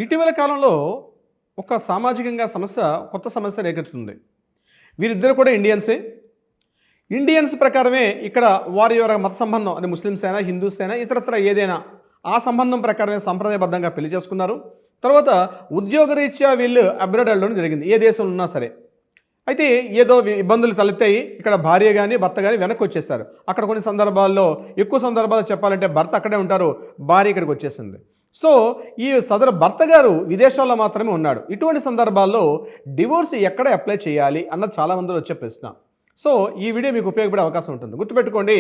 ఇటీవల కాలంలో ఒక సామాజికంగా కొత్త సమస్య రేకెత్తుతుంది. వీరిద్దరు కూడా ఇండియన్సే. ఇండియన్స్ ప్రకారమే ఇక్కడ వారి మత సంబంధం అది ముస్లిమ్స్ అయినా, హిందూస్ అయినా, ఇతరత్ర ఏదైనా ఆ సంబంధం ప్రకారమే సంప్రదాయబద్ధంగా పెళ్లి చేసుకున్నారు. తర్వాత ఉద్యోగరీత్యా వీళ్ళు అబ్రాడ్ వెళ్ళడం జరిగింది, ఏ దేశంలో ఉన్నా సరే. అయితే ఏదో ఇబ్బందులు తలెత్తాయి. ఇక్కడ భార్య కానీ భర్త కానీ వెనక్కి వచ్చేసారు. అక్కడ కొన్ని సందర్భాల్లో, ఎక్కువ సందర్భాల్లో చెప్పాలంటే భర్త అక్కడే ఉంటారు, భార్య ఇక్కడికి వచ్చేసింది. సో ఈ సదరు భర్త గారు విదేశాల్లో మాత్రమే ఉన్నాడు. ఇటువంటి సందర్భాల్లో డివోర్స్ ఎక్కడ అప్లై చేయాలి అన్నది చాలామందిలో వచ్చే ప్రశ్న. సో ఈ వీడియో మీకు ఉపయోగపడే అవకాశం ఉంటుంది. గుర్తుపెట్టుకోండి,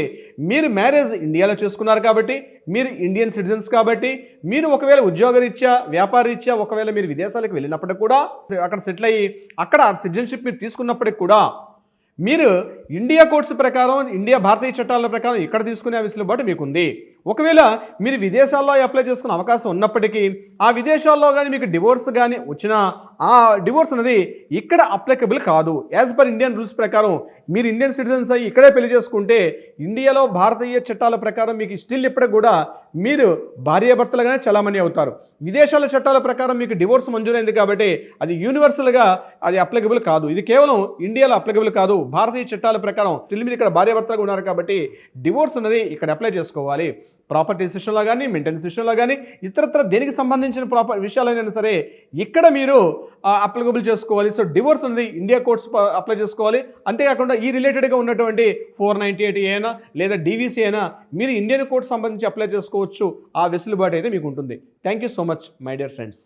మీరు మ్యారేజ్ ఇండియాలో చేసుకున్నారు కాబట్టి, మీరు ఇండియన్ సిటిజన్స్ కాబట్టి, మీరు ఒకవేళ ఉద్యోగరీత్యా, వ్యాపారరీత్యా ఒకవేళ మీరు విదేశాలకు వెళ్ళినప్పటికీ కూడా, అక్కడ సెటిల్ అయ్యి అక్కడ సిటిజన్షిప్ మీరు తీసుకున్నప్పటికి కూడా, మీరు ఇండియా కోడ్స్ ప్రకారం, భారతీయ చట్టాల ప్రకారం ఇక్కడ తీసుకునే వెసులుబాటు మీకుంది. ఒకవేళ మీరు విదేశాల్లో అప్లై చేసుకునే అవకాశం ఉన్నప్పటికీ, ఆ విదేశాల్లో కానీ మీకు డివోర్స్ కానీ వచ్చినా, ఆ డివోర్స్ అనేది ఇక్కడ అప్లికబుల్ కాదు. యాజ్ పర్ ఇండియన్ రూల్స్ ప్రకారం మీరు ఇండియన్ సిటిజన్స్ అయ్యి ఇక్కడే పెళ్లి చేసుకుంటే, ఇండియాలో భారతీయ చట్టాల ప్రకారం మీకు స్టిల్ ఇప్పటికి కూడా మీరు భార్యాభర్తలుగానే చలామణి అవుతారు. విదేశాల చట్టాల ప్రకారం మీకు డివోర్స్ మంజూరైంది కాబట్టి అది యూనివర్సల్గా అది అప్లికబుల్ కాదు. ఇది కేవలం ఇండియాలో అప్లికబుల్ కాదు. భారతీయ చట్టాల ప్రకారం స్టిల్ మీరు ఇక్కడ భార్యాభర్తలుగా ఉన్నారు కాబట్టి డివోర్స్ అనేది ఇక్కడ అప్లై చేసుకోవాలి. ప్రాపర్టీ విషయంలో కానీ, మెయింటెనెన్స్ విషయంలో కానీ, ఇతరత్ర దేనికి సంబంధించిన విషయాలైనా సరే ఇక్కడ మీరు అప్లికబుల్ చేసుకోవాలి. సో డివోర్స్ అనేది ఇండియా కోర్ట్స్ అప్లై చేసుకోవాలి. అంతేకాకుండా ఈ రిలేటెడ్గా ఉన్నటువంటి 498 అయినా లేదా డీవీసీ అయినా మీరు ఇండియన్ కోర్ట్స్ సంబంధించి అప్లై చేసుకోవచ్చు. ఆ వెసులుబాటు అయితే మీకు ఉంటుంది. Thank you so much my dear friends.